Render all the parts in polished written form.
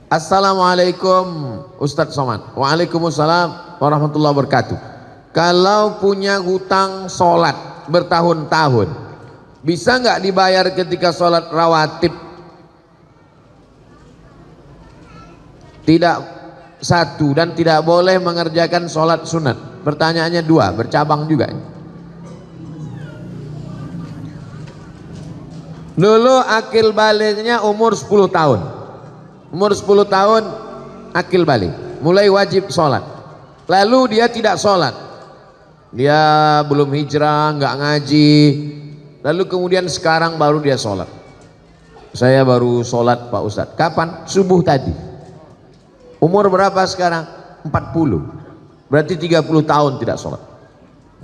Assalamualaikum Ustadz Somad. Waalaikumsalam warahmatullahi wabarakatuh. Kalau punya hutang sholat bertahun-tahun, bisa nggak dibayar ketika sholat rawatib? Tidak satu, dan tidak boleh mengerjakan sholat sunat. Pertanyaannya dua, bercabang juga. Dulu akil baliknya umur 10 tahun. Umur 10 tahun akil balik, mulai wajib sholat. Lalu dia tidak sholat, dia belum hijrah, nggak ngaji. Lalu kemudian sekarang baru dia sholat. Saya baru sholat Pak Ustadz. Kapan? Subuh tadi. Umur berapa sekarang? 40. Berarti 30 tahun tidak sholat.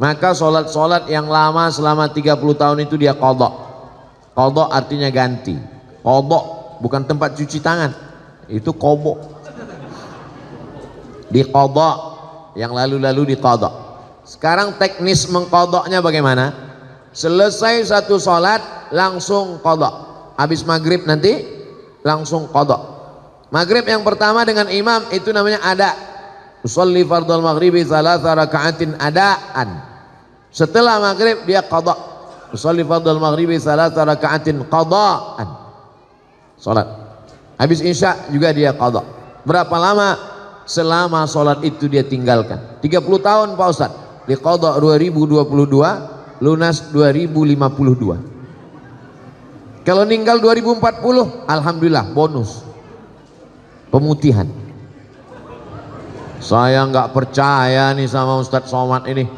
Maka sholat-sholat yang lama selama 30 tahun itu dia qadha. Qadha artinya ganti. Qadha bukan tempat cuci tangan, itu qadha. Di qadha, yang lalu-lalu di qadha. Sekarang teknis mengqadhanya bagaimana? Selesai satu sholat langsung qadha. Habis maghrib nanti langsung qadha. Maghrib yang pertama dengan imam itu namanya ada. Usolli fardhal maghribi thalatha raka'atin adaan. Setelah maghrib dia qadha. Usolli fardhal maghribi thalatha raka'atin qadaan. Salat. Habis isya juga dia qadha. Berapa lama? Selama salat itu dia tinggalkan. 30 tahun Pak Ustadz. Di qadha 2022, lunas 2052. Kalau meninggal 2040, alhamdulillah bonus. Pemutihan. Saya nggak percaya nih sama Ustadz Somad ini.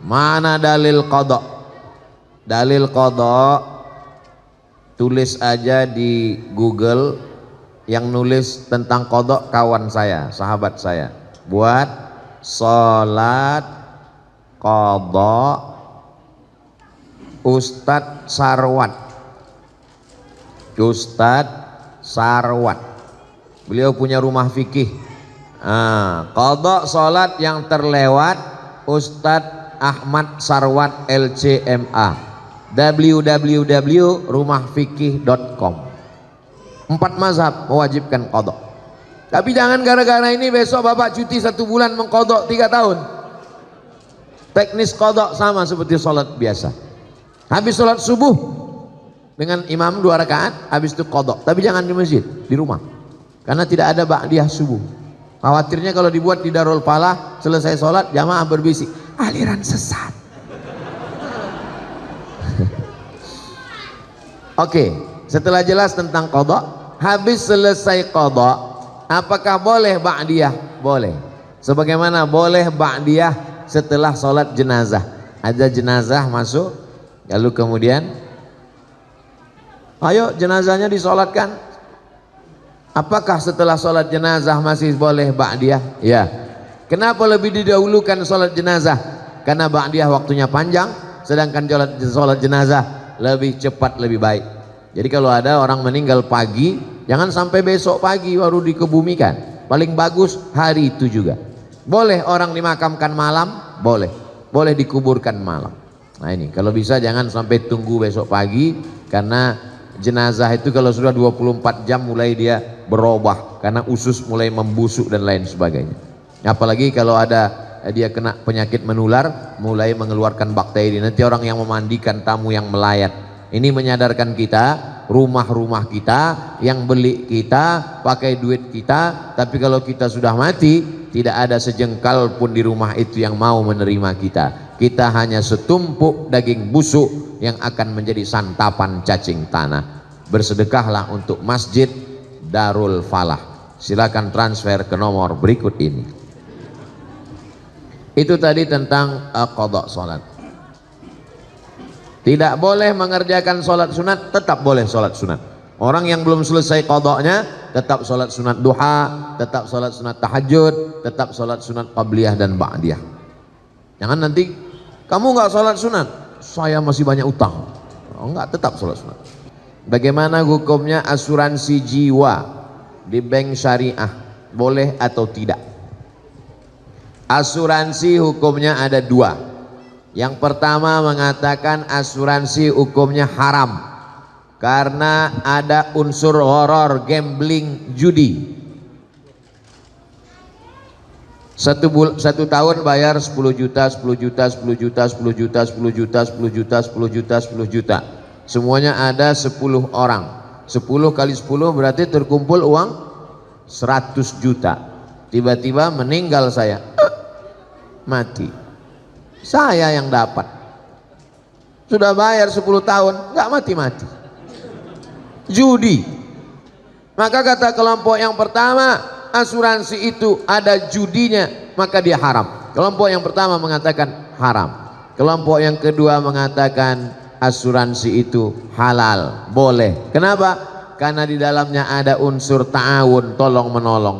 Mana dalil qadha? Dalil qadha tulis aja di Google. Yang nulis tentang qadha kawan saya, sahabat saya. Buat sholat qadha Ustadz Sarwat. Ustadz Sarwat. Beliau punya rumah fikih. Qadha sholat yang terlewat Ustadz Ahmad Sarwat LCMA. www.rumahfikih.com. 4 mazhab mewajibkan qadha. Tapi jangan gara-gara ini besok bapak cuti 1 bulan mengqadha 3 tahun. Teknis qadha sama seperti sholat biasa. Habis sholat subuh dengan imam 2 rakaat, habis itu qadha. Tapi jangan di masjid, di rumah. Karena tidak ada ba'diyah subuh. Khawatirnya kalau dibuat di Darul Falah, selesai sholat jamaah berbisik, aliran sesat. Oke, setelah jelas tentang qadha, habis selesai qadha, apakah boleh ba'diyah? Boleh. Sebagaimana boleh ba'diyah setelah sholat jenazah. Ada jenazah masuk, lalu kemudian ayo jenazahnya disolatkan. Apakah setelah sholat jenazah masih boleh ba'diyah? Ya. Kenapa lebih didahulukan sholat jenazah? Karena ba'diyah waktunya panjang, sedangkan sholat jenazah lebih cepat, lebih baik. Jadi kalau ada orang meninggal pagi, jangan sampai besok pagi baru dikebumikan. Paling bagus hari itu juga. Boleh orang dimakamkan malam? Boleh. Boleh dikuburkan malam. Nah ini, kalau bisa jangan sampai tunggu besok pagi, karena jenazah itu kalau sudah 24 jam mulai dia berubah karena usus mulai membusuk dan lain sebagainya. Apalagi kalau ada dia kena penyakit menular, mulai mengeluarkan bakteri. Nanti orang yang memandikan tamu yang melayat. Ini menyadarkan kita, rumah-rumah kita, yang beli kita, pakai duit kita. Tapi kalau kita sudah mati, tidak ada sejengkal pun di rumah itu yang mau menerima kita. Kita hanya setumpuk daging busuk yang akan menjadi santapan cacing tanah. Bersedekahlah untuk Masjid Darul Falah. Silakan transfer ke nomor berikut ini. Itu tadi tentang qadha sholat. Tidak boleh mengerjakan sholat sunat, tetap boleh sholat sunat. Orang yang belum selesai qadhanya tetap sholat sunat duha, tetap sholat sunat tahajud, tetap sholat sunat qabliyah dan ba'diyah. Jangan nanti kamu nggak sholat sunat, saya masih banyak utang. Oh, enggak, tetap sholat sunat. Bagaimana hukumnya asuransi jiwa di bank syariah, boleh atau tidak? Asuransi hukumnya ada 2. Yang pertama mengatakan asuransi hukumnya haram karena ada unsur horor, gambling, judi. Satu tahun bayar 10 juta, 10 juta, 10 juta, 10 juta, 10 juta, 10 juta, 10 juta, 10 juta. Semuanya ada 10 orang. 10 kali 10 berarti terkumpul uang 100 juta. Tiba-tiba meninggal saya. Mati. Saya yang dapat. Sudah bayar 10 tahun, nggak mati-mati. Judi. Maka kata kelompok yang pertama, asuransi itu ada judinya, maka dia haram. Kelompok yang pertama mengatakan haram. Kelompok yang kedua mengatakan asuransi itu halal, boleh. Kenapa? Karena di dalamnya ada unsur ta'awun, tolong menolong.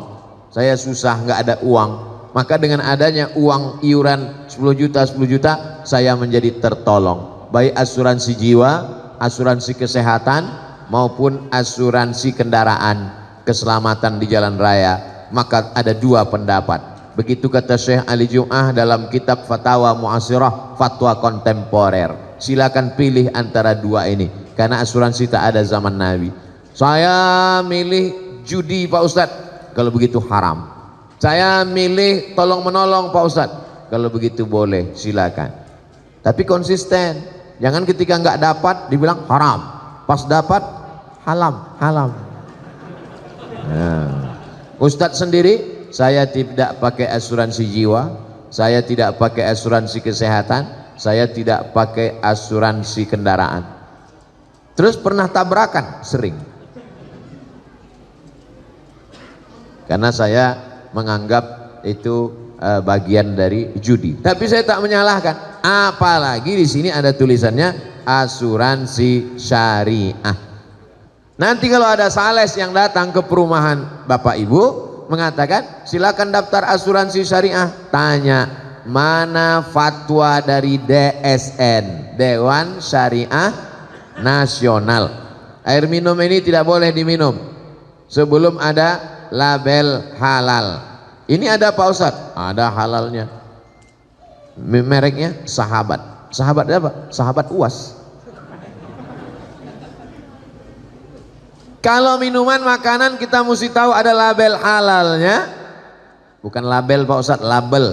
Saya susah, nggak ada uang, maka dengan adanya uang iuran 10 juta 10 juta, saya menjadi tertolong. Baik asuransi jiwa, asuransi kesehatan, maupun asuransi kendaraan, keselamatan di jalan raya. Maka ada dua pendapat. Begitu kata Syekh Ali Jum'ah dalam kitab Fatawa Mu'asirah, fatwa kontemporer. Silakan pilih antara dua ini, karena asuransi tak ada zaman Nabi. Saya milih judi Pak Ustadz, kalau begitu haram. Saya milih tolong menolong Pak Ustadz, kalau begitu boleh, silakan. Tapi konsisten. Jangan ketika nggak dapat dibilang haram, pas dapat halam. Nah. Ustadz sendiri, saya tidak pakai asuransi jiwa, saya tidak pakai asuransi kesehatan, saya tidak pakai asuransi kendaraan. Terus pernah tabrakan? Sering. Karena saya menganggap itu bagian dari judi. Tapi saya tak menyalahkan. Apalagi di sini ada tulisannya asuransi syariah. Nanti kalau ada sales yang datang ke perumahan Bapak Ibu mengatakan silakan daftar asuransi syariah, tanya mana fatwa dari DSN, Dewan Syariah Nasional. Air minum ini tidak boleh diminum sebelum ada label halal. Ini ada Pak Ustadz? Ada halalnya. Mereknya Sahabat. Sahabat apa? Sahabat UAS. Kalau minuman makanan kita mesti tahu ada label halalnya. Bukan label Pak Ustadz, label.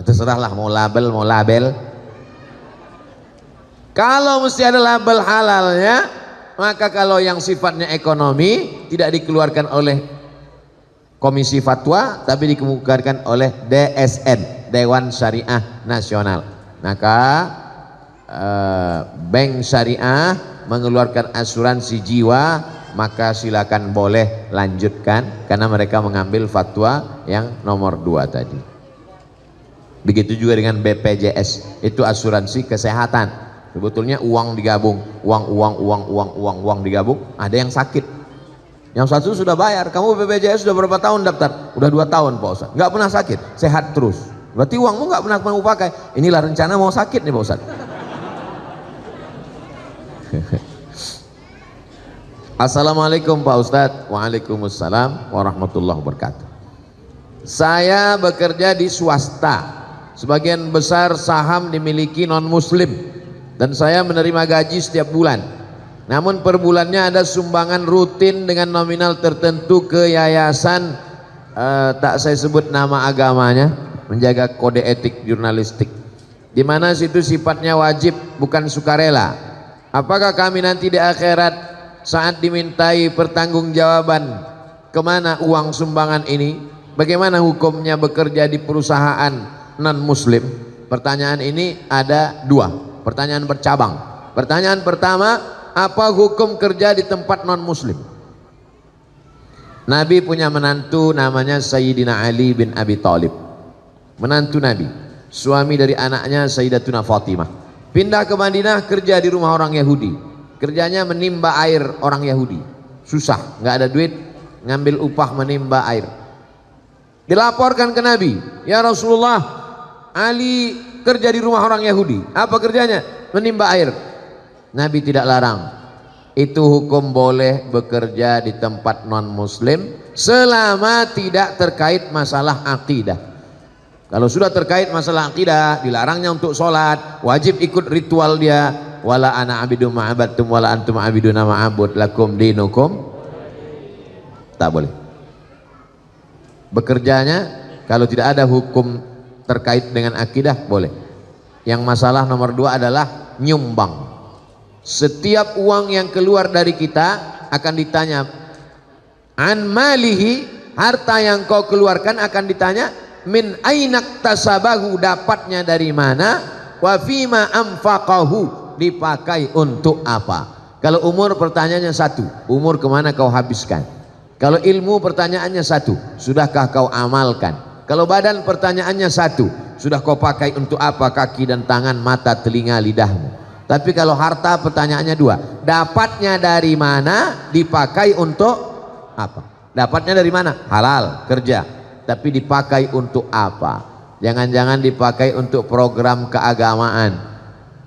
Terserahlah mau label mau label. Kalau mesti ada label halalnya, maka kalau yang sifatnya ekonomi tidak dikeluarkan oleh Komisi Fatwa, tapi dikemukakan oleh DSN, Dewan Syariah Nasional. Maka Bank Syariah mengeluarkan asuransi jiwa, maka silakan boleh lanjutkan karena mereka mengambil fatwa yang nomor 2 tadi. Begitu juga dengan BPJS, itu asuransi kesehatan. Sebetulnya uang digabung, uang digabung, ada yang sakit. Yang satu sudah bayar, kamu BPJS sudah berapa tahun daftar? Udah 2 tahun Pak Ustadz, nggak pernah sakit, sehat terus. Berarti uangmu nggak pernah mau pakai. Inilah rencana mau sakit nih Pak Ustadz. Assalamualaikum Pak Ustadz. Waalaikumsalam warahmatullahi wabarakatuh. Saya bekerja di swasta, sebagian besar saham dimiliki non muslim, dan saya menerima gaji setiap bulan. Namun per bulannya ada sumbangan rutin dengan nominal tertentu ke yayasan, tak saya sebut nama agamanya, menjaga kode etik jurnalistik, di mana situ sifatnya wajib bukan sukarela. Apakah kami nanti di akhirat saat dimintai pertanggungjawaban kemana uang sumbangan ini? Bagaimana hukumnya bekerja di perusahaan non muslim? Pertanyaan ini ada 2 pertanyaan bercabang. Pertanyaan pertama, apa hukum kerja di tempat non muslim? Nabi punya menantu namanya Sayyidina Ali bin Abi Thalib, menantu Nabi, suami dari anaknya Sayyidatuna Fatimah. Pindah ke Madinah, kerja di rumah orang Yahudi. Kerjanya menimba air orang Yahudi, susah, nggak ada duit, ngambil upah menimba air. Dilaporkan ke Nabi, ya Rasulullah, Ali kerja di rumah orang Yahudi. Apa kerjanya? Menimba air. Nabi tidak larang. Itu hukum boleh bekerja di tempat non muslim selama tidak terkait masalah akidah. Kalau sudah terkait masalah akidah, dilarangnya untuk sholat, wajib ikut ritual dia. Wala ana abidu ma'abadtum wala antum abiduna ma'abud lakum dinukum. Tak boleh. Bekerjanya Kalau tidak ada hukum terkait dengan akidah boleh. Yang masalah nomor 2 adalah nyumbang. Setiap uang yang keluar dari kita akan ditanya an malihi, harta yang kau keluarkan akan ditanya min ainak tasabahu, dapatnya dari mana, wa fima anfaqahu, dipakai untuk apa. Kalau umur pertanyaannya satu, umur kemana kau habiskan. Kalau ilmu pertanyaannya satu, sudahkah kau amalkan. Kalau badan pertanyaannya satu, sudah kau pakai untuk apa kaki dan tangan, mata, telinga, lidahmu. Tapi kalau harta pertanyaannya 2, dapatnya dari mana, dipakai untuk apa. Dapatnya dari mana? Halal, kerja. Tapi dipakai untuk apa? Jangan-jangan dipakai untuk program keagamaan.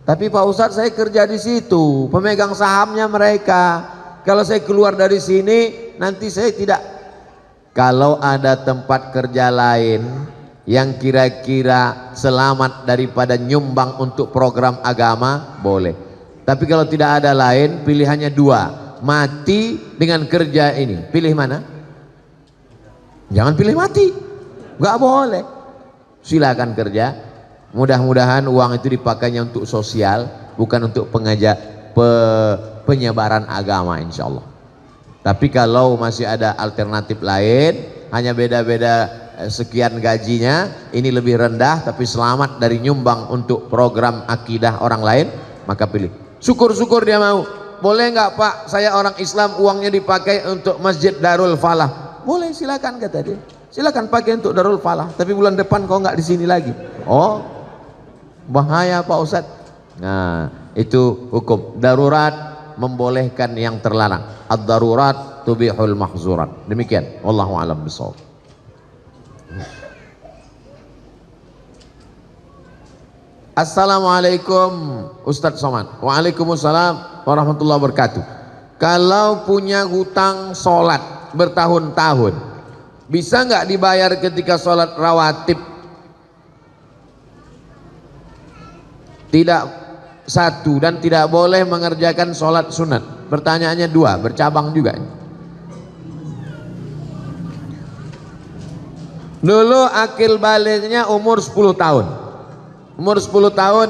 Tapi Pak Ustadz, saya kerja di situ, pemegang sahamnya mereka. Kalau saya keluar dari sini, nanti saya tidak. Kalau ada tempat kerja lain yang kira-kira selamat daripada nyumbang untuk program agama, boleh. Tapi kalau tidak ada lain, pilihannya 2, mati dengan kerja ini. Pilih mana? Jangan pilih mati, nggak boleh. Silakan kerja. Mudah-mudahan uang itu dipakainya untuk sosial, bukan untuk penyebaran agama, insya Allah. Tapi kalau masih ada alternatif lain, hanya beda-beda sekian gajinya, ini lebih rendah tapi selamat dari nyumbang untuk program akidah orang lain, maka pilih. Syukur-syukur dia mau. Boleh nggak Pak, saya orang Islam, uangnya dipakai untuk Masjid Darul Falah. Boleh, silakan kata dia. Silakan pakai untuk Darul Falah, tapi bulan depan kau nggak di sini lagi. Oh, bahaya Pak Ustadz. Nah, itu hukum darurat membolehkan yang terlarang. Ad-darurat tubihul mahzurat. Demikian, wallahu a'lam bishawab. Assalamualaikum Ustadz Somad. Waalaikumsalam warahmatullahi wabarakatuh. Kalau punya hutang sholat bertahun-tahun, bisa nggak dibayar ketika sholat rawatib? Tidak, satu, dan tidak boleh mengerjakan sholat sunat. Pertanyaannya 2, bercabang juga. Dulu akil baliknya umur 10 tahun. Umur 10 tahun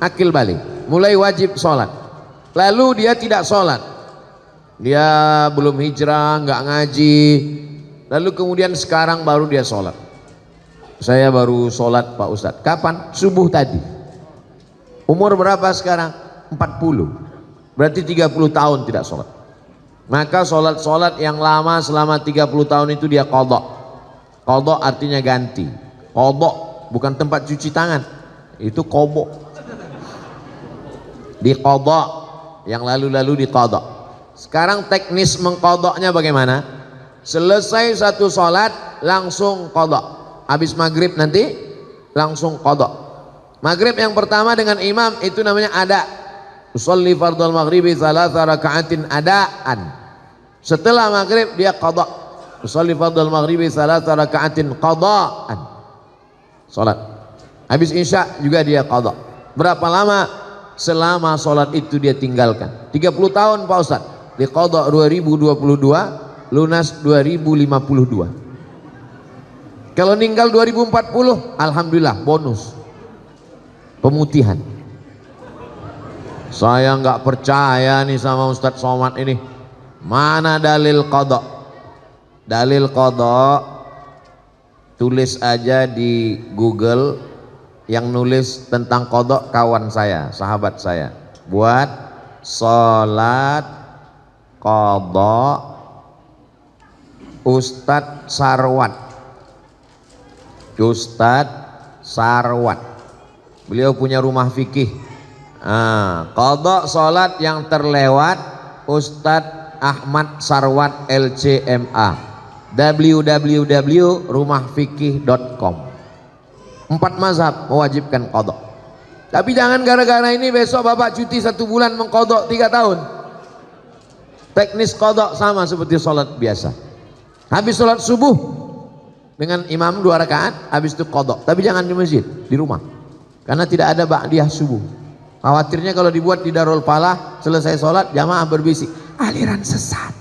akil balik, mulai wajib sholat. Lalu dia tidak sholat, dia belum hijrah, nggak ngaji. Lalu kemudian sekarang baru dia sholat. Saya baru sholat Pak Ustadz. Kapan? Subuh tadi. Umur berapa sekarang? 40. Berarti 30 tahun tidak sholat. Maka sholat-sholat yang lama selama 30 tahun itu dia qadha. Qadha artinya ganti. Qadha bukan tempat cuci tangan, itu qadha. Di qadha, yang lalu-lalu di qadha. Sekarang teknis mengqadhanya bagaimana? Selesai satu sholat langsung qadha. Habis maghrib nanti langsung qadha. Maghrib yang pertama dengan imam itu namanya ada. Usolli fardhal maghribi thalatha raka'atin adaan. Setelah maghrib dia qadha. Usolli fardhal maghribi thalatha raka'atin qadaan. Salat. Habis isya juga dia qadha. Berapa lama? Selama salat itu dia tinggalkan. 30 tahun Pak Ustaz. Di qadha 2022, lunas 2052. Kalau meninggal 2040, alhamdulillah bonus. Pemutihan. Saya nggak percaya nih sama Ustadz Somad ini. Mana dalil qadha? Dalil qadha tulis aja di Google. Yang nulis tentang qadha kawan saya, sahabat saya. Buat sholat qadha Ustadz Sarwat. Ustadz Sarwat. Beliau punya rumah fikih. Qadha sholat yang terlewat Ustadz Ahmad Sarwat LCMA, www.rumahfikih.com. 4 mazhab mewajibkan qadha. Tapi jangan gara-gara ini besok bapak cuti 1 bulan mengqadha 3 tahun. Teknis qadha sama seperti sholat biasa. Habis sholat subuh dengan imam 2 rakaat, habis itu qadha. Tapi jangan di masjid, di rumah. Karena tidak ada ba'diyah subuh. Khawatirnya kalau dibuat di Darul Falah, selesai sholat jamaah berbisik, aliran sesat.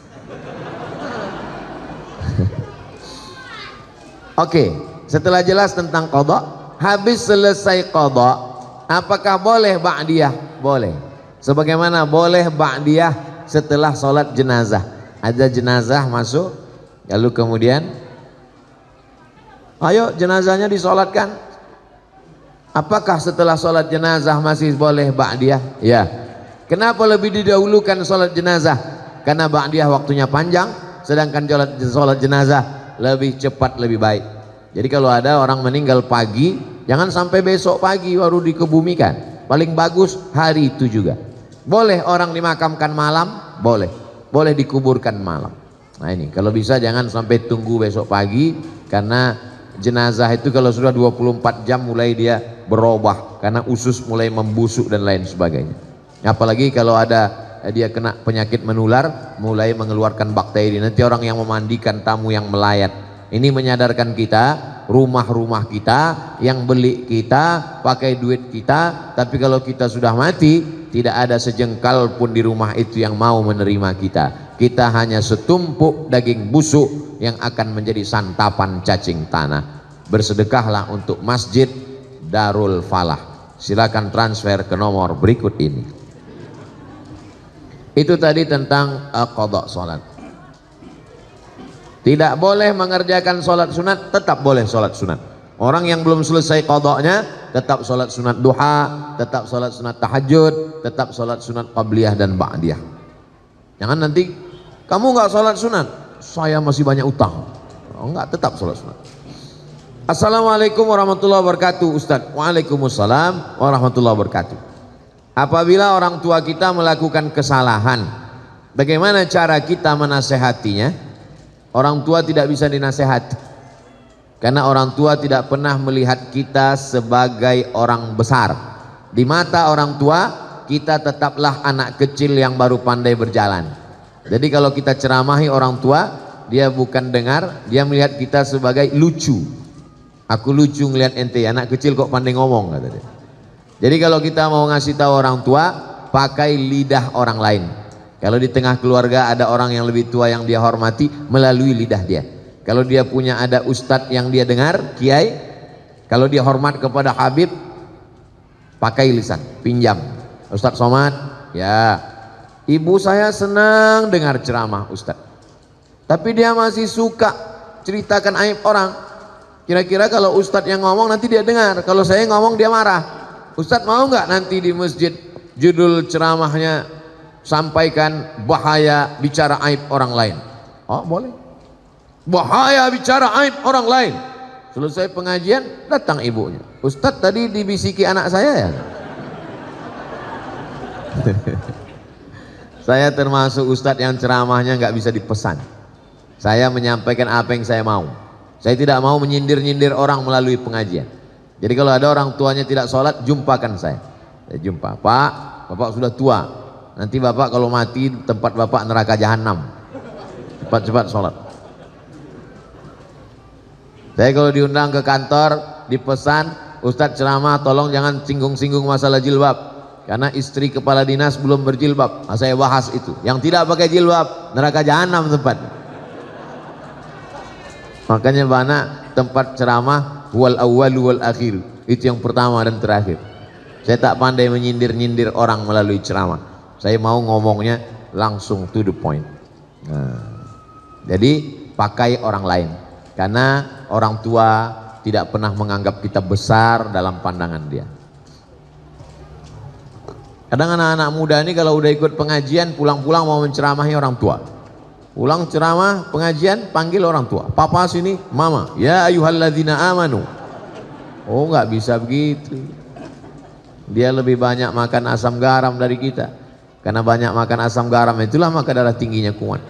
Oke, Setelah jelas tentang qada, habis selesai qada, apakah boleh ba'diyah? Boleh. Sebagaimana boleh ba'diyah setelah sholat jenazah. Ada jenazah masuk, lalu kemudian ayo jenazahnya disolatkan. Apakah setelah sholat jenazah masih boleh ba'diyah? Ya. Kenapa lebih didahulukan sholat jenazah? Karena ba'diyah waktunya panjang, sedangkan sholat jenazah lebih cepat, lebih baik. Jadi kalau ada orang meninggal pagi, jangan sampai besok pagi baru dikebumikan. Paling bagus hari itu juga. Boleh orang dimakamkan malam, boleh. Boleh dikuburkan malam. Nah ini kalau bisa jangan sampai tunggu besok pagi, karena jenazah itu kalau sudah 24 jam mulai dia berubah karena usus mulai membusuk dan lain sebagainya. Apalagi kalau ada dia kena penyakit menular, mulai mengeluarkan bakteri. Nanti orang yang memandikan tamu yang melayat. Ini menyadarkan kita, rumah-rumah kita, yang beli kita, pakai duit kita, tapi kalau kita sudah mati, tidak ada sejengkal pun di rumah itu yang mau menerima kita. Kita hanya setumpuk daging busuk yang akan menjadi santapan cacing tanah. Bersedekahlah untuk Masjid Darul Falah. Silakan transfer ke nomor berikut ini. Itu tadi tentang qada salat. Tidak boleh mengerjakan sholat sunat, tetap boleh sholat sunat. Orang yang belum selesai qadanya tetap sholat sunat duha, tetap sholat sunat tahajud, tetap sholat sunat qabliyah dan ba'diyah. Jangan nanti kamu nggak sholat sunat, saya masih banyak utang. Oh, enggak, tetap sholat sunat. Assalamualaikum warahmatullahi wabarakatuh, Ustaz. Waalaikumsalam warahmatullahi wabarakatuh. Apabila orang tua kita melakukan kesalahan, bagaimana cara kita menasehatinya? Orang tua tidak bisa dinasehati, karena orang tua tidak pernah melihat kita sebagai orang besar. Di mata orang tua, kita tetaplah anak kecil yang baru pandai berjalan. Jadi kalau kita ceramahi orang tua, dia bukan dengar, dia melihat kita sebagai lucu. Aku lucu ngelihat ente, anak kecil kok pandai ngomong, kata dia. Jadi kalau kita mau ngasih tahu orang tua, pakai lidah orang lain. Kalau di tengah keluarga ada orang yang lebih tua yang dia hormati, melalui lidah dia. Kalau dia punya ada ustadz yang dia dengar, kiai, kalau dia hormat kepada Habib, pakai lisan, pinjam. Ustadz Somad, ya, ibu saya senang dengar ceramah ustadz, tapi dia masih suka ceritakan aib orang. Kira-kira kalau ustadz yang ngomong nanti dia dengar, kalau saya ngomong dia marah. Ustadz mau nggak nanti di masjid judul ceramahnya sampaikan bahaya bicara aib orang lain? Oh boleh, bahaya bicara aib orang lain. Selesai pengajian datang ibunya, Ustadz tadi dibisiki anak saya ya. Saya termasuk ustadz yang ceramahnya nggak bisa dipesan. Saya menyampaikan apa yang saya mau. Saya tidak mau menyindir-nyindir orang melalui pengajian. Jadi kalau ada orang tuanya tidak sholat, jumpakan saya jumpa, Pak, bapak sudah tua, nanti bapak kalau mati tempat bapak neraka jahanam, cepat-cepat sholat. Saya kalau diundang ke kantor, dipesan, Ustadz ceramah tolong jangan singgung-singgung masalah jilbab, karena istri kepala dinas belum berjilbab. Nah, saya bahas itu, yang tidak pakai jilbab neraka jahanam tempat. Makanya banyak tempat ceramah wal awwal wal akhir, itu yang pertama dan terakhir. Saya tak pandai menyindir-nyindir orang melalui ceramah. Saya mau ngomongnya langsung to the point. Nah, jadi pakai orang lain, karena orang tua tidak pernah menganggap kita besar dalam pandangan dia. Kadang anak-anak muda ini kalau udah ikut pengajian, pulang-pulang mau menceramahi orang tua. Pulang ceramah pengajian, panggil orang tua, papa sini, mama, ya ayyuhalladzina amanu. Oh nggak bisa begitu. Dia lebih banyak makan asam garam dari kita. Karena banyak makan asam garam, itulah maka darah tingginya kuat.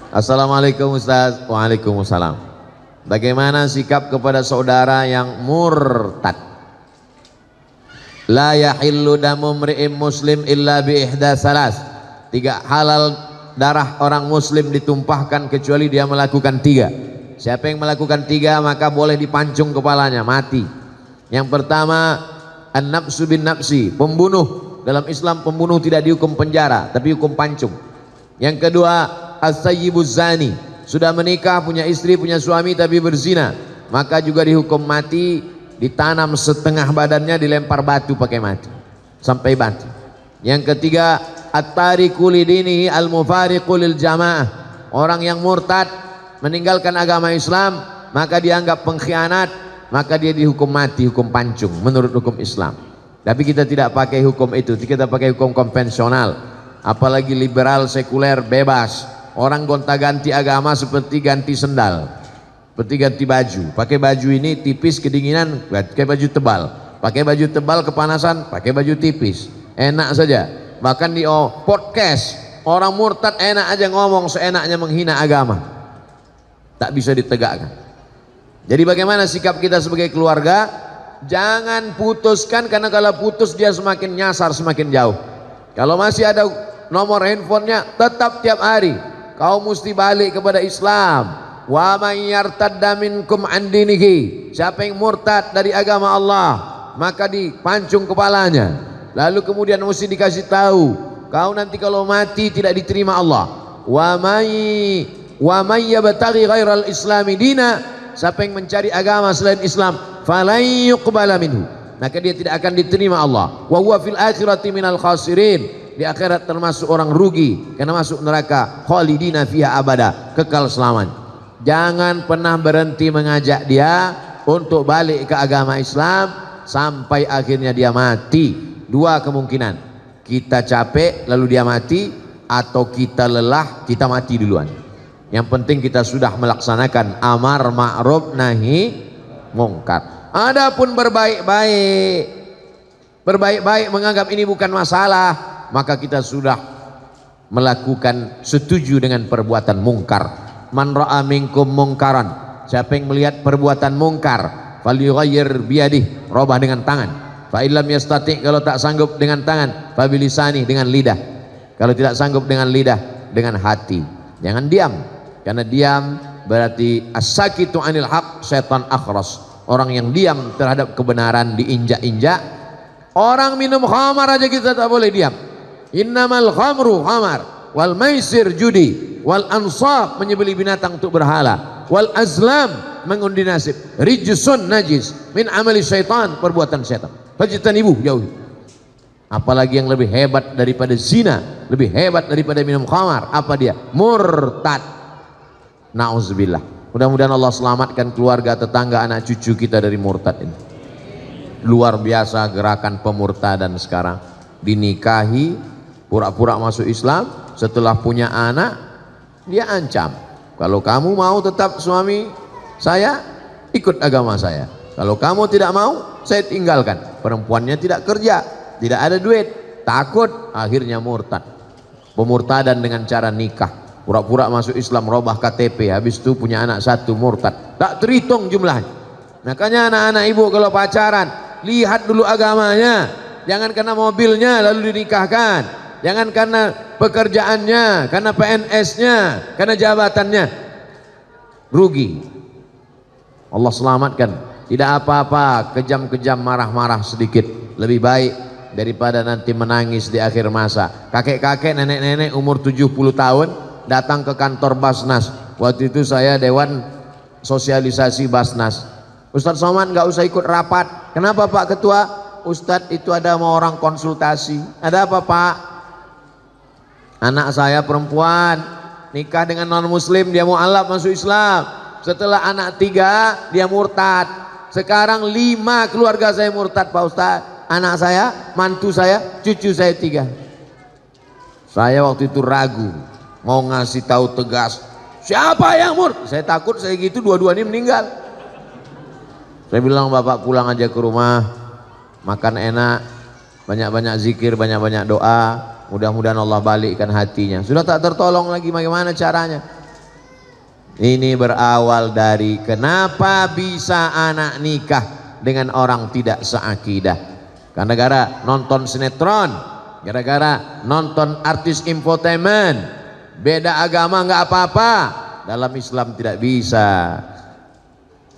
Assalamualaikum Ustaz. Waalaikumsalam. Bagaimana sikap kepada saudara yang murtad? La yahillu damu mri'im muslim illa bi ihda salas. Tidak halal darah orang muslim ditumpahkan kecuali dia melakukan 3. Siapa yang melakukan 3 maka boleh dipancung kepalanya, mati. Yang pertama, an-nafsu bin nafsi, pembunuh. Dalam Islam pembunuh tidak dihukum penjara, tapi hukum pancung. Yang kedua, as-sayyibuz zani, sudah menikah, punya istri, punya suami tapi berzina, maka juga dihukum mati, ditanam setengah badannya, dilempar batu pakai mati sampai mati. Yang ketiga, at-tariku lidinihi al-mufariqu lil jamaah, orang yang murtad meninggalkan agama Islam maka dianggap pengkhianat, maka dia dihukum mati, hukum pancung menurut hukum Islam. Tapi kita tidak pakai hukum itu, kita pakai hukum konvensional. Apalagi liberal sekuler bebas, orang gonta-ganti agama seperti ganti sendal, seperti ganti baju. Pakai baju ini tipis kedinginan, pakai baju tebal. Pakai baju tebal kepanasan, pakai baju tipis. Enak saja. Bahkan di podcast orang murtad enak aja ngomong seenaknya menghina agama, tak bisa ditegakkan. Jadi bagaimana sikap kita sebagai keluarga? Jangan putuskan, karena kalau putus dia semakin nyasar, semakin jauh. Kalau masih ada nomor handphonenya, tetap tiap hari kau mesti balik kepada Islam. Wa may yartadda minkum an dinihi, siapa yang murtad dari agama Allah maka dipancung kepalanya. Lalu kemudian mesti dikasih tahu, kau nanti kalau mati tidak diterima Allah. Wa may yabtaghi ghairal islami dina, siapa yang mencari agama selain Islam, falan yuqbala minhu, maka dia tidak akan diterima Allah. Wa huwa fil akhirati minal khasirin, di akhirat termasuk orang rugi karena masuk neraka khalidina fiha abada, kekal selamanya. Jangan pernah berhenti mengajak dia untuk balik ke agama Islam sampai akhirnya dia mati. Dua kemungkinan, kita capek lalu dia mati, atau kita lelah kita mati duluan. Yang penting kita sudah melaksanakan amar ma'ruf nahi mungkar. Adapun berbaik-baik menganggap ini bukan masalah, maka kita sudah melakukan setuju dengan perbuatan mungkar. Man ra'a minkum mungkaran, siapa yang melihat perbuatan mungkar, falyughayyir biyadihi, robah dengan tangan. Fa illam yastati', kalau tak sanggup dengan tangan, fa bilisani, dengan lidah. Kalau tidak sanggup dengan lidah, dengan hati. Jangan diam, karena diam berarti as-sakitu anil haq syaitan akhras. Orang yang diam terhadap kebenaran diinjak-injak. Orang minum khamar aja kita tak boleh diam. Innamal khamru khamar, wal maisir judi, wal ansab menyembelih binatang untuk berhala, wal azlam mengundi nasib, rijsun najis min amali syaitan, perbuatan syaitan. Fajtanibuh, jauhi. Apalagi yang lebih hebat daripada zina, lebih hebat daripada minum khamar, apa dia? Murtad. Nauzubillah. Mudah-mudahan Allah selamatkan keluarga, tetangga, anak cucu kita dari murtad ini. Luar biasa gerakan pemurtadan sekarang. Dinikahi, pura-pura masuk Islam, setelah punya anak dia ancam, kalau kamu mau tetap suami saya, ikut agama saya. Kalau kamu tidak mau, saya tinggalkan. Perempuannya tidak kerja, tidak ada duit, takut, akhirnya murtad. Pemurtadan dengan cara nikah, pura-pura masuk Islam, robah KTP, habis itu punya anak satu, murtad, tak terhitung jumlahnya. Makanya anak-anak ibu kalau pacaran, lihat dulu agamanya. Jangan karena mobilnya lalu dinikahkan, jangan karena pekerjaannya, karena PNS-nya, karena jabatannya, rugi. Allah selamatkan. Tidak apa-apa kejam-kejam, marah-marah sedikit, lebih baik daripada nanti menangis di akhir masa. Kakek-kakek, nenek-nenek umur 70 tahun datang ke kantor Basnas. Waktu itu saya dewan sosialisasi Basnas. Ustadz Somad nggak usah ikut rapat. Kenapa Pak Ketua? Ustadz itu ada mau orang konsultasi. Ada apa Pak? Anak saya perempuan nikah dengan non muslim, dia mau alaf masuk Islam. Setelah anak 3 dia murtad. Sekarang 5 keluarga saya murtad Pak Ustadz. Anak saya, mantu saya, cucu saya 3. Saya waktu itu ragu, mau ngasih tahu tegas, siapa yang murtad? Saya takut saya gitu dua-dua ini meninggal. Saya bilang Bapak pulang aja ke rumah, makan enak, banyak-banyak zikir, banyak-banyak doa, mudah-mudahan Allah balikkan hatinya. Sudah tak tertolong lagi, bagaimana caranya? Ini berawal dari kenapa bisa anak nikah dengan orang tidak seakidah. Karena gara nonton sinetron, gara-gara nonton artis infotainment. Beda agama nggak apa-apa, dalam Islam tidak bisa.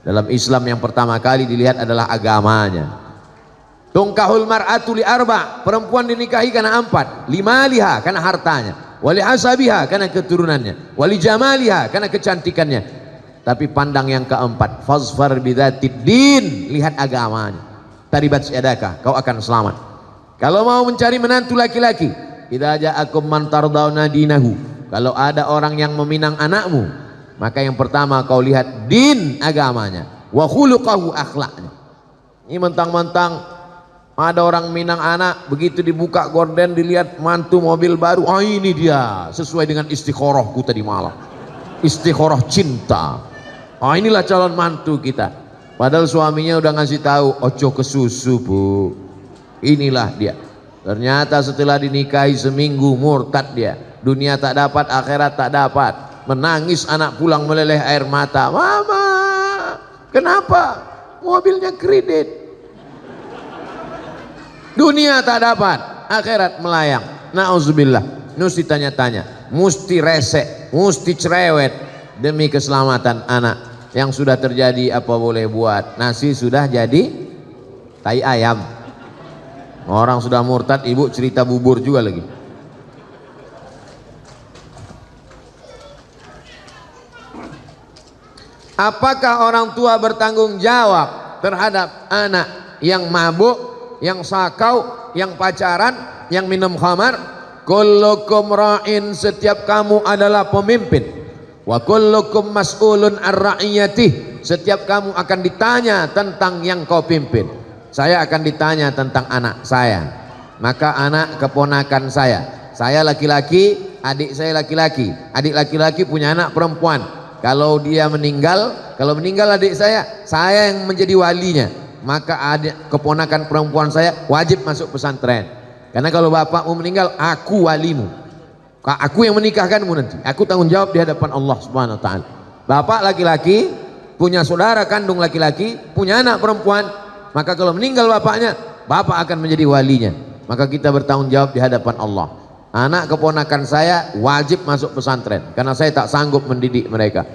Dalam Islam yang pertama kali dilihat adalah agamanya. Tungkahul mar'atu li arba', perempuan dinikahi karena 4. 5 liha karena hartanya. wali hasabiha karena keturunannya, wali jamaliha karena kecantikannya. Tapi pandang yang keempat, fazfar bidzatid din, lihat agamanya. Taribat yadaka, kau akan selamat. Kalau mau mencari menantu laki-laki, idza ja'akum man tardawna dinahu, kalau ada orang yang meminang anakmu, maka yang pertama kau lihat din, agamanya, wa khuluquhu, akhlaknya. Ini mentang-mentang ada orang minang anak, begitu dibuka gorden dilihat mantu mobil baru, oh ini dia sesuai dengan istikharahku tadi malam, istikharah cinta, oh inilah calon mantu kita. Padahal suaminya udah ngasih tahu, ojo ke susu bu, inilah dia. Ternyata setelah dinikahi seminggu murtad dia, dunia tak dapat, akhirat tak dapat. Menangis anak pulang meleleh air mata, mama kenapa mobilnya kredit, dunia tak dapat, akhirat melayang. Nauzubillah, mesti tanya-tanya, mesti resek, mesti cerewet demi keselamatan anak. Yang sudah terjadi apa boleh buat, nasi sudah jadi tai ayam. Orang sudah murtad, ibu cerita bubur juga lagi. Apakah orang tua bertanggung jawab terhadap anak yang mabuk, yang sakau, yang pacaran, yang minum khamar? Kullukum ra'in, setiap kamu adalah pemimpin. Wa kullukum mas'ulun ar-ra'iyatih, setiap kamu akan ditanya tentang yang kau pimpin. Saya akan ditanya tentang anak saya. Maka anak keponakan saya laki-laki, adik saya laki-laki, adik laki-laki punya anak perempuan. Kalau dia meninggal, kalau meninggal adik saya yang menjadi walinya. Maka adik keponakan perempuan saya wajib masuk pesantren. Karena kalau bapakmu meninggal, aku walimu, aku yang menikahkanmu nanti, aku tanggung jawab di hadapan Allah Subhanahu wa ta'ala. Bapak laki-laki punya saudara kandung laki-laki, punya anak perempuan, maka kalau meninggal bapaknya, bapak akan menjadi walinya. Maka kita bertanggung jawab di hadapan Allah. Anak keponakan saya wajib masuk pesantren karena saya tak sanggup mendidik mereka.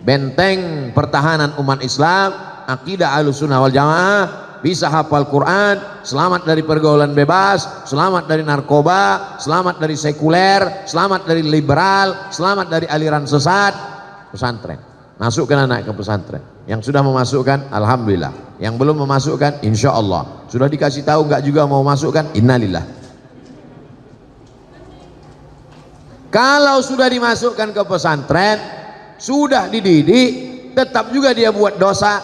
Benteng pertahanan umat Islam, akidah Ahlussunnah wal Jamaah, bisa hafal Quran, selamat dari pergaulan bebas, selamat dari narkoba, selamat dari sekuler, selamat dari liberal, selamat dari aliran sesat. Pesantren, masukkan anak ke pesantren. Yang sudah memasukkan, alhamdulillah. Yang belum memasukkan, insya Allah. Sudah dikasih tahu enggak juga mau masukkan, innalillah. Kalau sudah dimasukkan ke pesantren, sudah dididik, tetap juga dia buat dosa,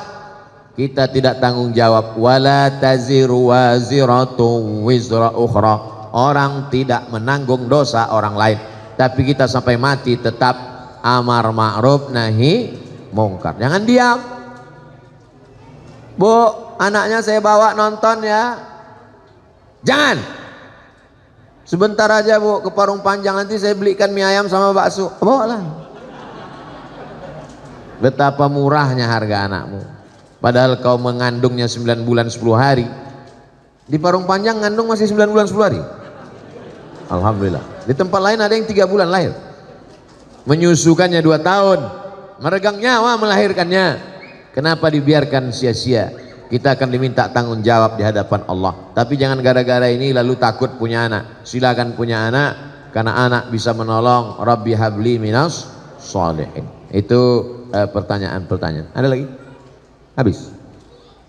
kita tidak tanggung jawab. Wala taziru waziratun wizra ukhra, orang tidak menanggung dosa orang lain. Tapi kita sampai mati tetap amar ma'ruf nahi mungkar. Jangan diam. Bu, anaknya saya bawa nonton ya. Jangan. Sebentar aja bu, ke Parung Panjang, nanti saya belikan mie ayam sama bakso. Bawa lah. Betapa murahnya harga anakmu. Padahal kau mengandungnya 9 bulan 10 hari. Di Parung Panjang ngandung masih 9 bulan 10 hari. Alhamdulillah. Di tempat lain ada yang 3 bulan lahir. Menyusukannya 2 tahun. Meregang nyawa melahirkannya. Kenapa dibiarkan sia-sia? Kita akan diminta tanggung jawab di hadapan Allah. Tapi jangan gara-gara ini lalu takut punya anak. Silakan punya anak, karena anak bisa menolong. Rabbi habli minas sholihin. Itu pertanyaan-pertanyaan. Ada lagi? Habis.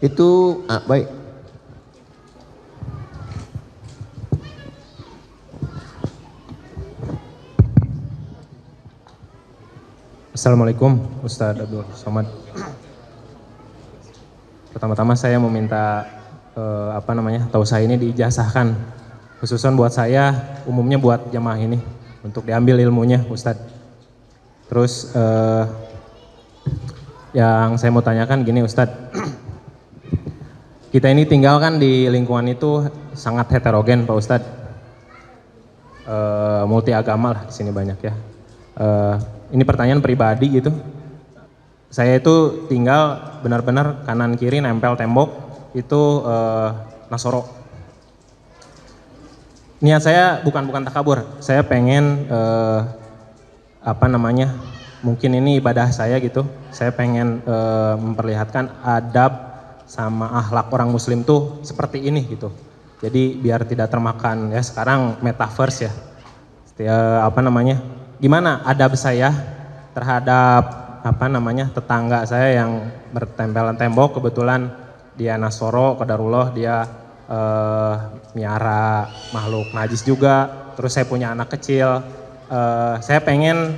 Itu baik. Assalamualaikum Ustadz Abdul Somad. Pertama-tama saya meminta tausiah ini diijazahkan, khususan buat saya, umumnya buat jamaah ini, untuk diambil ilmunya Ustadz. Terus yang saya mau tanyakan gini Ustadz, kita ini tinggal kan di lingkungan itu sangat heterogen Pak Ustadz, multi agama lah di sini banyak ya. Ini pertanyaan pribadi gitu. Saya itu tinggal benar-benar kanan kiri nempel tembok itu Nasoro. Niat saya bukan takabur. Saya pengen mungkin ini ibadah saya gitu. Saya pengen memperlihatkan adab sama akhlak orang muslim tuh seperti ini gitu. Jadi biar tidak termakan ya sekarang metaverse ya. Gimana adab saya terhadap tetangga saya yang bertempelan tembok, kebetulan dia Nasoro, qadarullah dia miara makhluk najis juga. Terus saya punya anak kecil, saya pengen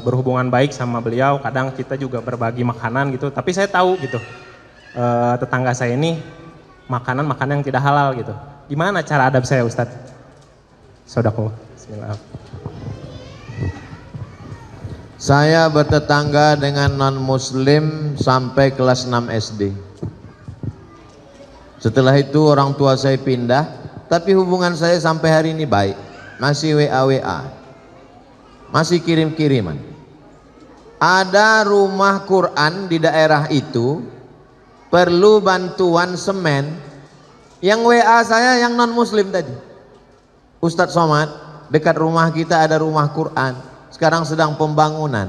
berhubungan baik sama beliau. Kadang kita juga berbagi makanan gitu, tapi saya tahu gitu tetangga saya ini makanan yang tidak halal gitu. Gimana cara adab saya, Ustadz? Sodako. Bismillah. Saya bertetangga dengan non-muslim sampai kelas 6 SD. Setelah itu orang tua saya pindah, tapi hubungan saya sampai hari ini baik. Masih WA-WA, masih kirim-kiriman. Ada rumah Quran di daerah itu, perlu bantuan semen. Yang WA saya yang non-muslim tadi. Ustadz Somad, dekat rumah kita ada rumah Quran, sekarang sedang pembangunan.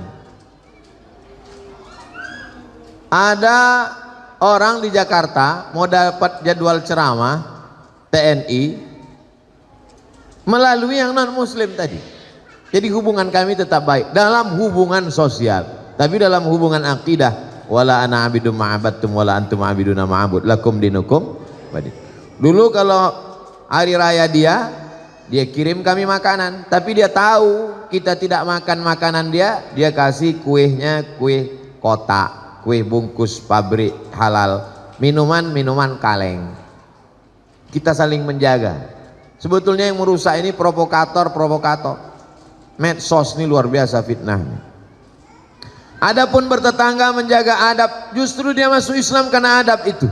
Ada orang di Jakarta mau dapat jadwal ceramah TNI melalui yang non muslim tadi. Jadi hubungan kami tetap baik dalam hubungan sosial, tapi dalam hubungan akidah, wala ana abidum ma'abattum wala antum abiduna ma'abud lakum dinukum wadi. Dulu kalau hari raya dia kirim kami makanan, tapi dia tahu kita tidak makan makanan dia kasih kuehnya kue kotak, kue bungkus pabrik halal, minuman kaleng. Kita saling menjaga. Sebetulnya yang merusak ini provokator. Medsos ini luar biasa fitnahnya. Adapun bertetangga menjaga adab, justru dia masuk Islam karena adab itu.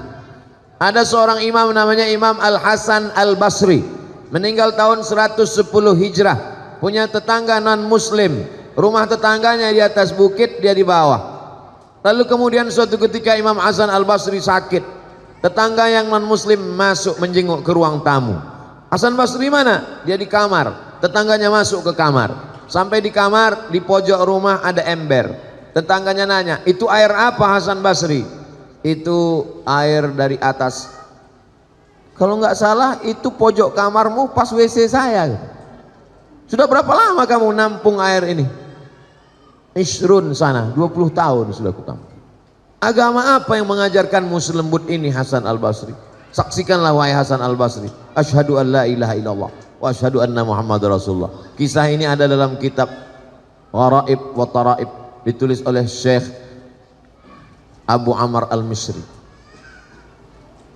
Ada seorang imam namanya Imam Al-Hasan Al-Basri, meninggal tahun 110 Hijrah, punya tetangga non muslim. Rumah tetangganya di atas bukit, dia di bawah. Lalu kemudian suatu ketika Imam Hasan Al-Basri sakit. Tetangga yang non muslim masuk menjenguk ke ruang tamu. Hasan Basri mana? Dia di kamar. Tetangganya masuk ke kamar. Sampai di kamar, di pojok rumah ada ember. Tetangganya nanya, itu air apa Hasan Basri? Itu air dari atas. Kalau nggak salah itu pojok kamarmu pas WC saya. Sudah berapa lama kamu nampung air ini? Isrun sana, 20 tahun sudah kutampung. Agama apa yang mengajarkanmu selembut ini Hasan Al-Basri? Saksikanlah wahai Hasan Al-Basri. Asyhadu an la ilaha illallah wa asyhadu anna Muhammad Rasulullah. Kisah ini ada dalam kitab Gharaib wa Taraib, ditulis oleh Syekh Abu Amr Al-Misri.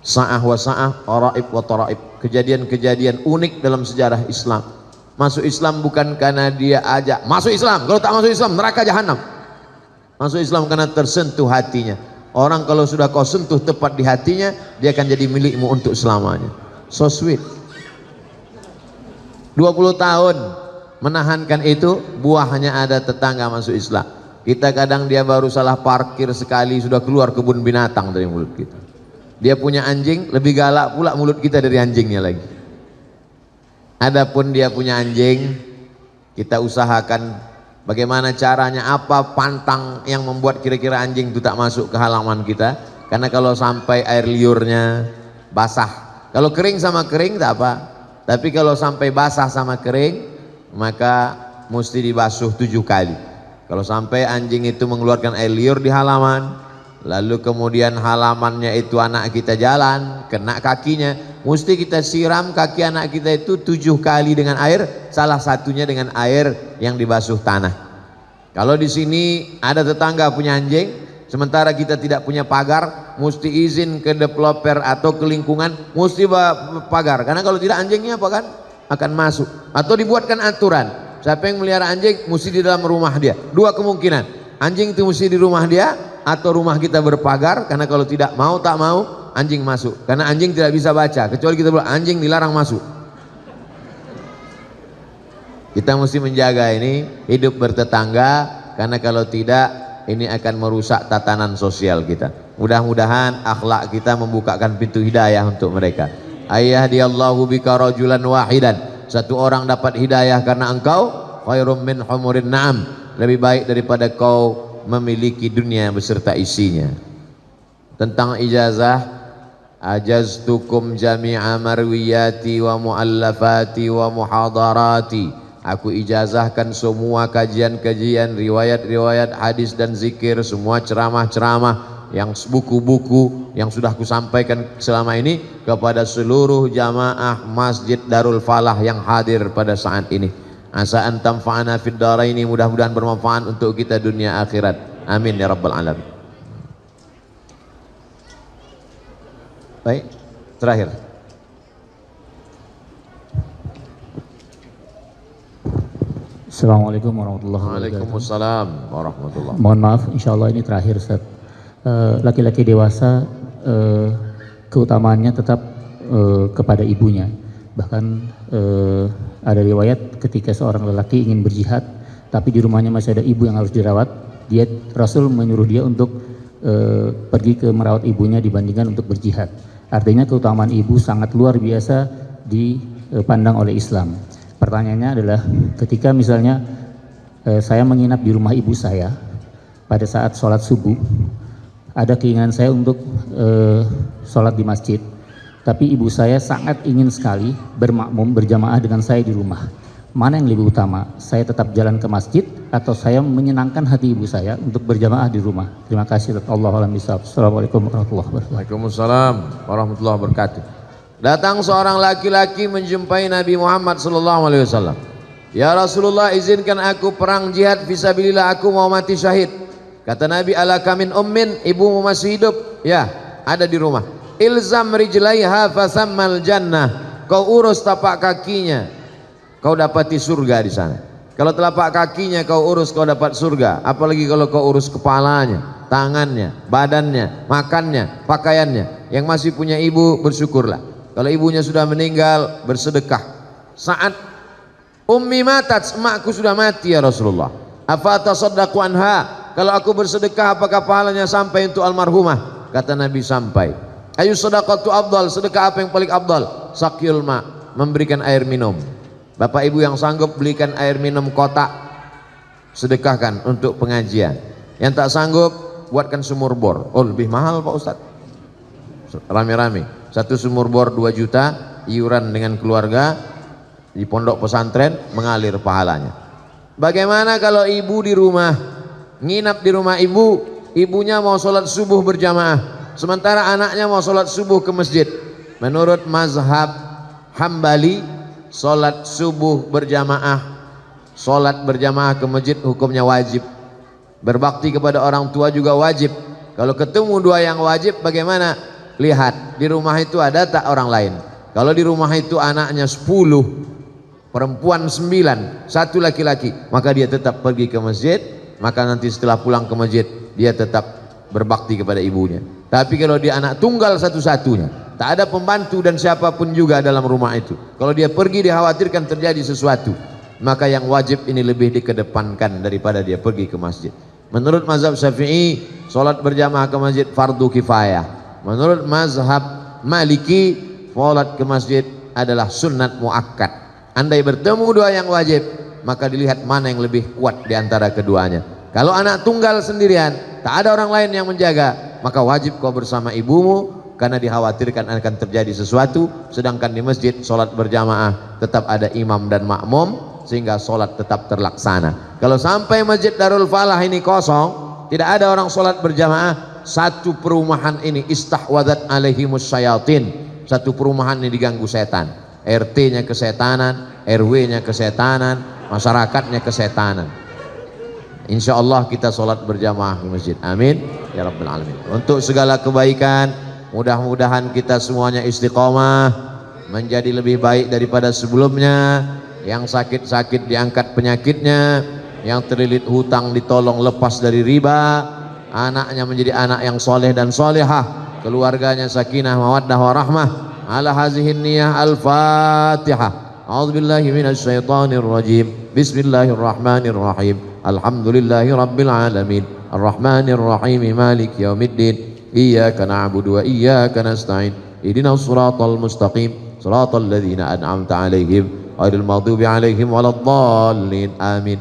Sa'ah wa sa'ah, Gharaib wa Taraib. Kejadian-kejadian unik dalam sejarah Islam. Masuk Islam bukan karena dia ajak masuk Islam, kalau tak masuk Islam neraka jahanam. Masuk Islam karena tersentuh hatinya. Orang kalau sudah kau sentuh tepat di hatinya, dia akan jadi milikmu untuk selamanya. So sweet. 20 tahun menahankan itu, buahnya ada tetangga masuk Islam. Kita kadang dia baru salah parkir sekali sudah keluar kebun binatang dari mulut kita. Dia punya anjing, lebih galak pula mulut kita dari anjingnya lagi. Adapun dia punya anjing, kita usahakan bagaimana caranya, apa pantang yang membuat kira-kira anjing itu tak masuk ke halaman kita. Karena kalau sampai air liurnya basah, kalau kering sama kering tak apa, tapi kalau sampai basah sama kering maka mesti dibasuh 7 kali. Kalau sampai anjing itu mengeluarkan air liur di halaman, lalu kemudian halamannya itu anak kita jalan, kena kakinya, mesti kita siram kaki anak kita itu 7 kali dengan air, salah satunya dengan air yang dibasuh tanah. Kalau di sini ada tetangga punya anjing, sementara kita tidak punya pagar, mesti izin ke developer atau ke lingkungan, mesti pagar, karena kalau tidak anjingnya apa kan akan masuk. Atau dibuatkan aturan, siapa yang melihara anjing mesti di dalam rumah dia. 2 kemungkinan, anjing itu mesti di rumah dia atau rumah kita berpagar, karena kalau tidak mau tak mau anjing masuk, karena anjing tidak bisa baca kecuali kita bilang anjing dilarang masuk. Kita mesti menjaga ini hidup bertetangga, karena kalau tidak ini akan merusak tatanan sosial kita. Mudah-mudahan akhlak kita membukakan pintu hidayah untuk mereka. Ayyahdiyallahu bika rajulan wahidan, satu orang dapat hidayah karena engkau, khairum min humurin na'am, lebih baik daripada kau memiliki dunia beserta isinya. Tentang ijazah, ajaztukum jami'a marwiyati wa muallafati wa muhadarati. Aku ijazahkan semua kajian-kajian, riwayat-riwayat hadis dan zikir, semua ceramah-ceramah, yang buku-buku yang sudah kusampaikan selama ini kepada seluruh jamaah Masjid Darul Falah yang hadir pada saat ini. Asa an tanfa'ana fid dharaini, mudah-mudahan bermanfaat untuk kita dunia akhirat. Amin ya rabbal alamin. Baik, terakhir. Assalamualaikum warahmatullahi wabarakatuh. Waalaikumsalam warahmatullahi. Mohon maaf, insya Allah ini terakhir Ustaz. Laki-laki dewasa keutamaannya tetap kepada ibunya. Bahkan ada riwayat ketika seorang lelaki ingin berjihad, tapi di rumahnya masih ada ibu yang harus dirawat, Rasul menyuruh dia untuk pergi ke merawat ibunya dibandingkan untuk berjihad. Artinya keutamaan ibu sangat luar biasa dipandang oleh Islam. Pertanyaannya adalah ketika misalnya saya menginap di rumah ibu saya pada saat sholat subuh, ada keinginan saya untuk sholat di masjid, tapi ibu saya sangat ingin sekali bermakmum berjamaah dengan saya di rumah. Mana yang lebih utama? Saya tetap jalan ke masjid atau saya menyenangkan hati ibu saya untuk berjamaah di rumah? Terima kasih. Allahu a'lam bishawab. Assalamualaikum warahmatullahi wabarakatuh. Waalaikumsalam warahmatullahi wabarakatuh. Datang seorang laki-laki menjumpai Nabi Muhammad SAW. Ya Rasulullah, izinkan aku perang jihad fisabilillah, aku mau mati syahid. Kata Nabi, alaka min ummin, ibumu masih hidup? Ya, ada di rumah. Ilzam rijlaiha fasammal jannah, kau urus tapak kakinya, kau dapati surga di sana. Kalau telapak kakinya kau urus, kau dapat surga. Apalagi kalau kau urus kepalanya, tangannya, badannya, makannya, pakaiannya. Yang masih punya ibu, bersyukurlah. Kalau ibunya sudah meninggal, bersedekah. Saat ummi matat, emakku sudah mati ya Rasulullah, afa tasaddaqu anha, kalau aku bersedekah apakah pahalanya sampai untuk almarhumah? Kata Nabi, sampai. Ayu sadaqatu afdal, sedekah apa yang paling afdal? Sakyul ma, memberikan air minum. Bapak ibu yang sanggup belikan air minum kotak, sedekahkan untuk pengajian. Yang tak sanggup, buatkan sumur bor. Oh, lebih mahal Pak Ustadz, rame-rame. Satu sumur bor 2 juta, iuran dengan keluarga di pondok pesantren, mengalir pahalanya. Bagaimana kalau ibu di rumah, nginap di rumah ibu, ibunya mau sholat subuh berjamaah, sementara anaknya mau sholat subuh ke masjid? Menurut mazhab Hambali, sholat subuh berjamaah, sholat berjamaah ke masjid hukumnya wajib. Berbakti kepada orang tua juga wajib. Kalau ketemu dua yang wajib, bagaimana? Lihat, di rumah itu ada tak orang lain? Kalau di rumah itu anaknya 10, perempuan 9, 1 laki-laki, maka dia tetap pergi ke masjid. Maka nanti setelah pulang ke masjid, dia tetap berbakti kepada ibunya. Tapi kalau dia anak tunggal satu-satunya, tak ada pembantu dan siapapun juga dalam rumah itu, kalau dia pergi dikhawatirkan terjadi sesuatu, maka yang wajib ini lebih dikedepankan daripada dia pergi ke masjid. Menurut mazhab Syafi'i, sholat berjamaah ke masjid fardu kifayah. Menurut mazhab Maliki, sholat ke masjid adalah sunnat muakkad. Andai bertemu dua yang wajib, maka dilihat mana yang lebih kuat di antara keduanya. Kalau anak tunggal sendirian, tak ada orang lain yang menjaga, maka wajib kau bersama ibumu, karena dikhawatirkan akan terjadi sesuatu. Sedangkan di masjid sholat berjamaah tetap ada imam dan makmum, sehingga sholat tetap terlaksana. Kalau sampai Masjid Darul Falah ini kosong, tidak ada orang sholat berjamaah, satu perumahan ini istahwadat alaihimus syayatin, satu perumahan ini diganggu setan. RT-nya kesetanan, RW-nya kesetanan, masyarakatnya kesetanan. Insya Allah kita sholat berjamaah di masjid. Amin ya rabbal alamin. Untuk segala kebaikan, mudah-mudahan kita semuanya istiqomah, menjadi lebih baik daripada sebelumnya. Yang sakit-sakit diangkat penyakitnya, yang terlilit hutang ditolong lepas dari riba, anaknya menjadi anak yang soleh dan solehah, keluarganya sakinah mawaddah warahmah. Ala hazihin niyah al-fatihah. A'udzubillahi minasyaitonir rajim. Bismillahirrahmanirrahim. Alhamdulillahi rabbil alamin. Arrahmanir rahim. Maliki yaumiddin. Iyyaka na'budu wa iyyaka nasta'in. Ihdinas siratal mustaqim. Siratal ladzina an'amta 'alaihim ghairil maghdubi 'alaihim waladdallin. Amin.